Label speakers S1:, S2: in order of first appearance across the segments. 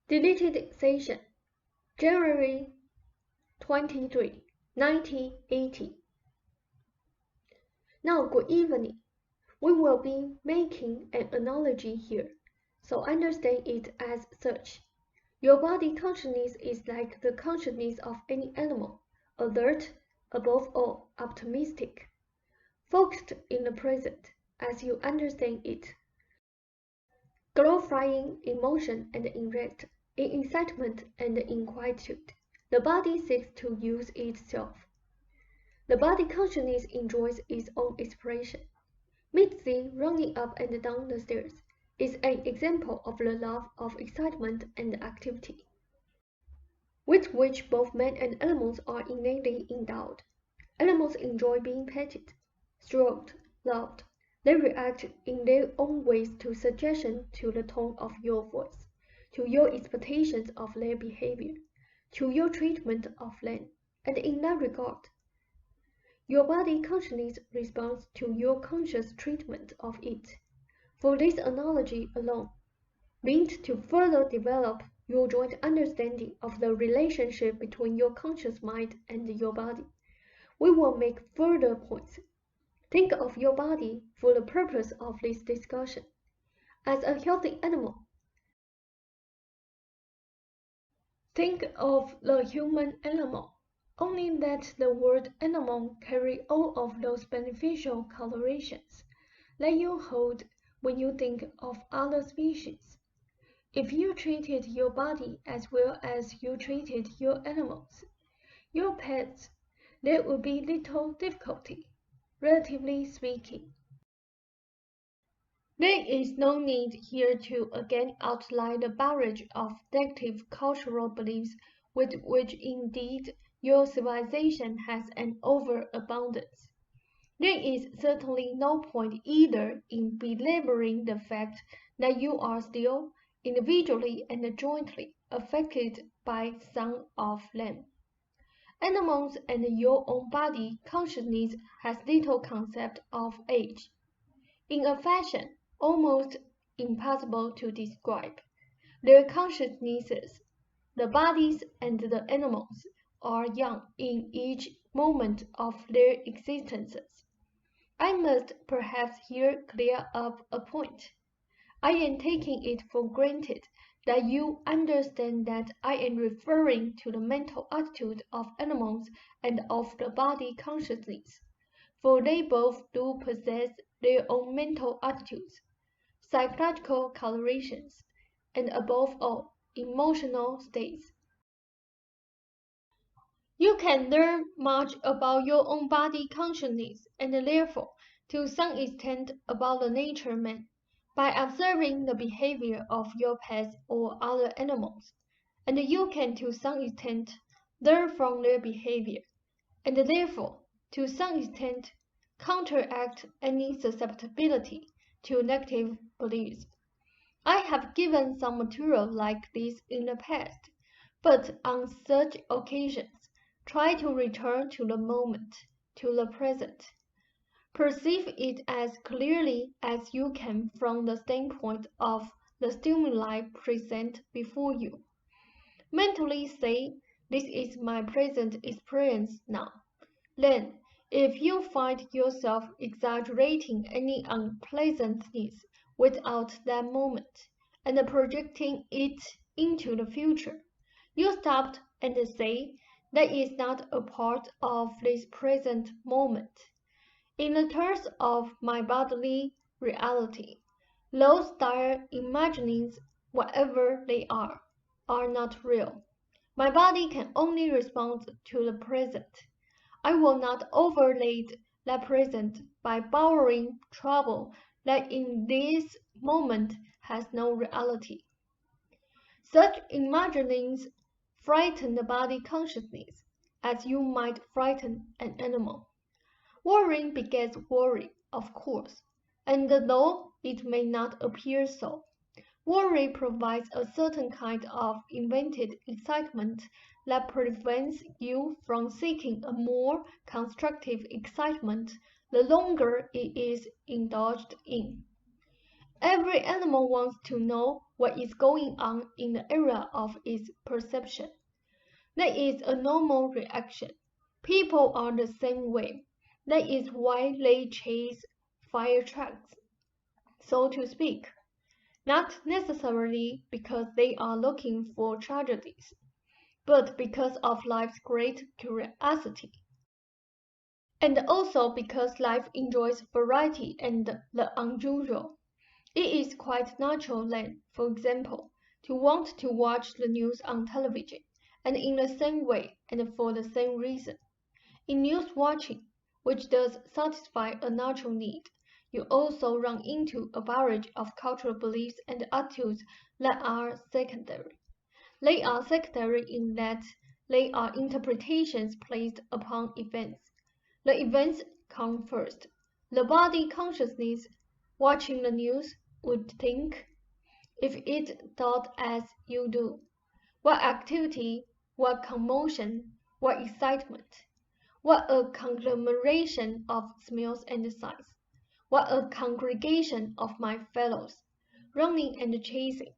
S1: Deleted session, January 23, 1980. Now, good evening. We will be making an analogy here, so understand it as such. Your body consciousness is like the consciousness of any animal, alert, above all, optimistic, focused in the present, as you understand it, glorifying emotion and erect. In excitement and inquietude, the body seeks to use itself. The body consciousness enjoys its own expression. Meet thee running up and down the stairs is an example of the love of excitement and activity, with which both men and animals are innately endowed. Animals enjoy being petted, stroked, loved. They react in their own ways to suggestion, to the tone of your voice, to your expectations of their behavior, to your treatment of them, and in that regard, your body consciousness responds to your conscious treatment of it. For this analogy alone, meant to further develop your joint understanding of the relationship between your conscious mind and your body, we will make further points. Think of your body for the purpose of this discussion as a healthy animal. Think of the human animal, only that the word animal carries all of those beneficial colorations that you hold when you think of other species. If you treated your body as well as you treated your animals, your pets, there would be little difficulty, relatively speaking. There is no need here to again outline the barrage of negative cultural beliefs with which indeed your civilization has an overabundance. There is certainly no point either in belaboring the fact that you are still, individually and jointly, affected by some of them. Animals and your own body consciousness has little concept of age. In a fashion almost impossible to describe, their consciousnesses, the bodies and the animals, are young in each moment of their existences. I must perhaps here clear up a point. I am taking it for granted that you understand that I am referring to the mental attitude of animals and of the body consciousness, for they both do possess their own mental attitudes, psychological colorations, and above all, emotional states. You can learn much about your own body consciousness, and therefore, to some extent, about the nature man, by observing the behavior of your pets or other animals, and you can to some extent learn from their behavior, and therefore, to some extent, counteract any susceptibility to negative beliefs. I have given some material like this in the past, but on such occasions, try to return to the moment, to the present. Perceive it as clearly as you can from the standpoint of the stimuli present before you. Mentally say, this is my present experience now. Then, if you find yourself exaggerating any unpleasantness without that moment, and projecting it into the future, you stop and say, that is not a part of this present moment. In the terms of my bodily reality, those dire imaginings, whatever they are not real. My body can only respond to the present. I will not overlay that present by borrowing trouble that in this moment has no reality. Such imaginings frighten the body consciousness, as you might frighten an animal. Worrying begets worry, of course, and though it may not appear so, worry provides a certain kind of invented excitement that prevents you from seeking a more constructive excitement the longer it is indulged in. Every animal wants to know what is going on in the area of its perception. That is a normal reaction. People are the same way. That is why they chase fire trucks, so to speak. Not necessarily because they are looking for tragedies, but because of life's great curiosity. And also because life enjoys variety and the unusual. It is quite natural then, for example, to want to watch the news on television, and in the same way and for the same reason. In news watching, which does satisfy a natural need, you also run into a barrage of cultural beliefs and attitudes that are secondary. They are secondary in that they are interpretations placed upon events. The events come first. The body consciousness watching the news would think, if it thought as you do, what activity, what commotion, what excitement, what a conglomeration of smells and sights, what a congregation of my fellows, running and chasing,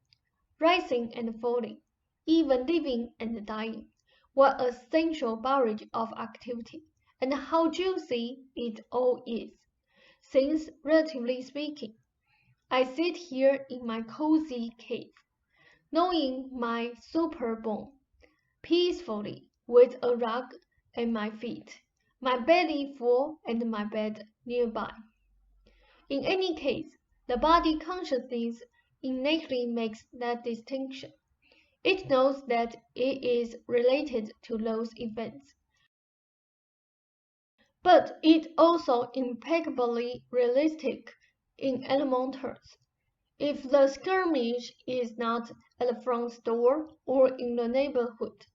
S1: rising and falling, even living and dying, what a sensual barrage of activity, and how juicy it all is, since, relatively speaking, I sit here in my cozy cave, knowing my super bone, peacefully, with a rug at my feet, my belly full and my bed nearby. In any case, the body consciousness innately makes that distinction. It knows that it is related to those events. But it also impeccably realistic in animal terms. If the skirmish is not at the front door or in the neighborhood,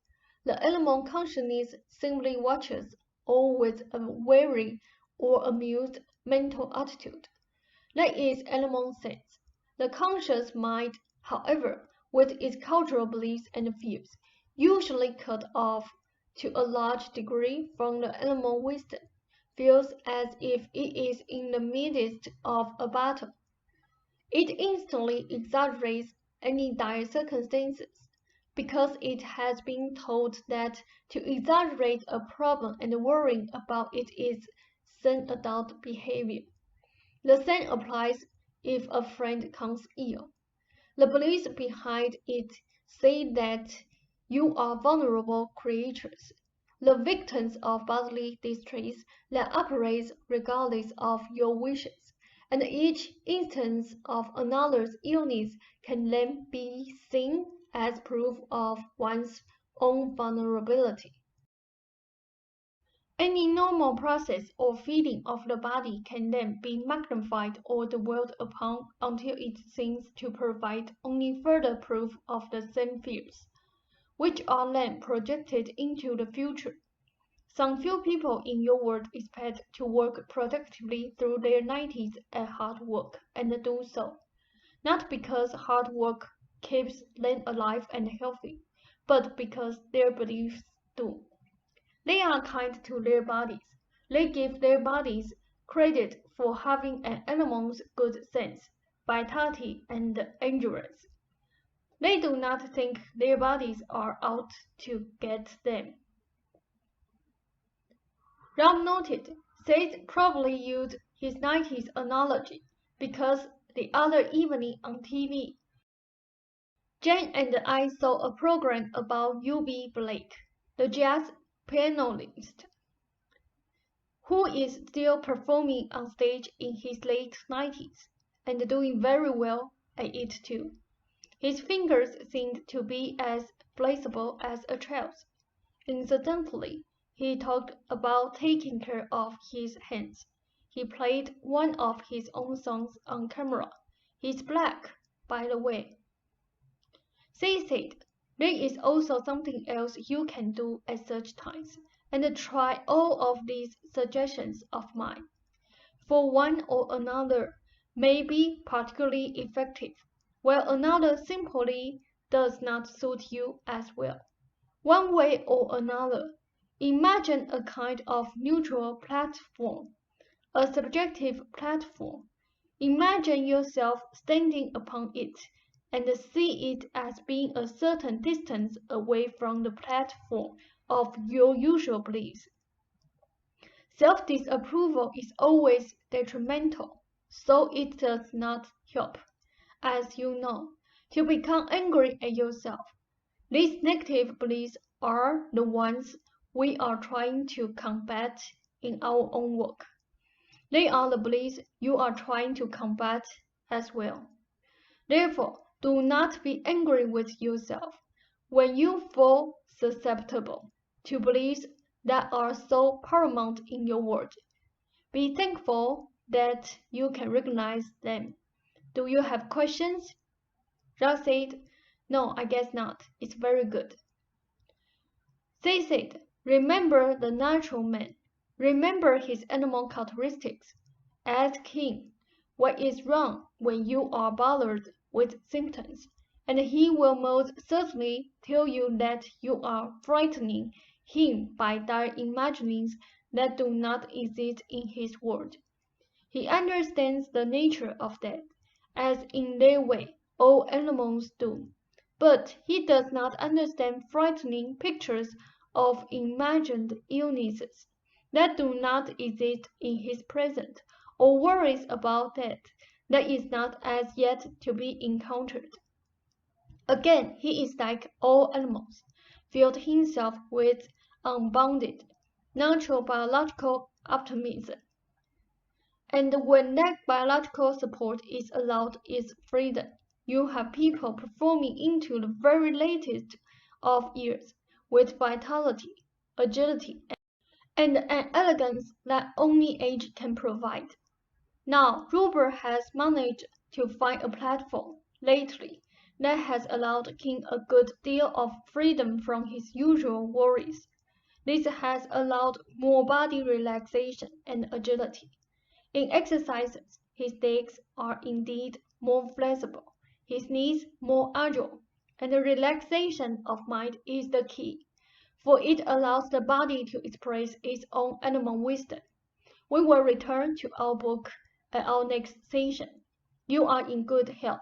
S1: the animal consciousness simply watches, all with a weary or amused mental attitude. That is animal sense. The conscious mind, however, with its cultural beliefs and views, usually cut off to a large degree from the animal wisdom, feels as if it is in the midst of a battle. It instantly exaggerates any dire circumstances, because it has been told that to exaggerate a problem and worrying about it is sane adult behavior. The same applies if a friend comes ill. The beliefs behind it say that you are vulnerable creatures, the victims of bodily distress that operates regardless of your wishes, and each instance of another's illness can then be seen as proof of one's own vulnerability. Any normal process or feeling of the body can then be magnified or dwelt upon until it seems to provide only further proof of the same fears, which are then projected into the future. Some few people in your world expect to work productively through their 90s at hard work, and do so, not because hard work keeps them alive and healthy, but because their beliefs do. They are kind to their bodies. They give their bodies credit for having an animal's good sense, vitality, and endurance. They do not think their bodies are out to get them. Rob noted, Seth probably used his 90s analogy because the other evening on TV, Jane and I saw a program about U.B. Blake, the jazz pianist, who is still performing on stage in his late 90s and doing very well at it too. His fingers seemed to be as flexible as a child's. Incidentally, he talked about taking care of his hands. He played one of his own songs on camera. He's black, by the way. She said, there is also something else you can do at such times, and try all of these suggestions of mine. For one or another may be particularly effective, while another simply does not suit you as well. One way or another, imagine a kind of neutral platform, a subjective platform. Imagine yourself standing upon it and see it as being a certain distance away from the platform of your usual beliefs. Self-disapproval is always detrimental, so it does not help, as you know, to become angry at yourself. These negative beliefs are the ones we are trying to combat in our own work. They are the beliefs you are trying to combat as well. Therefore, do not be angry with yourself when you fall susceptible to beliefs that are so paramount in your world. Be thankful that you can recognize them. Do you have questions? Ross said, No, I guess not. It's very good. They said, Remember the natural man. Remember his animal characteristics. Ask him what is wrong when you are bothered with symptoms, and he will most certainly tell you that you are frightening him by dire imaginings that do not exist in his world. He understands the nature of death, as in their way all animals do, but he does not understand frightening pictures of imagined illnesses that do not exist in his present, or worries about death that is not as yet to be encountered. Again, he is like all animals, filled himself with unbounded, natural biological optimism. And when that biological support is allowed its freedom, you have people performing into the very latest of years with vitality, agility, and an elegance that only age can provide. Now, Robert has managed to find a platform lately that has allowed him a good deal of freedom from his usual worries. This has allowed more body relaxation and agility. In exercises, his legs are indeed more flexible, his knees more agile, and the relaxation of mind is the key, for it allows the body to express its own animal wisdom. We will return to our book at our next session. You are in good health.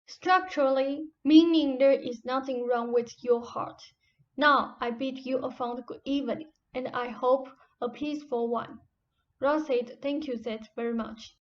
S1: Structurally, meaning there is nothing wrong with your heart. Now I bid you a fond good evening, and I hope a peaceful one. Ross said, Thank you, Seth, very much.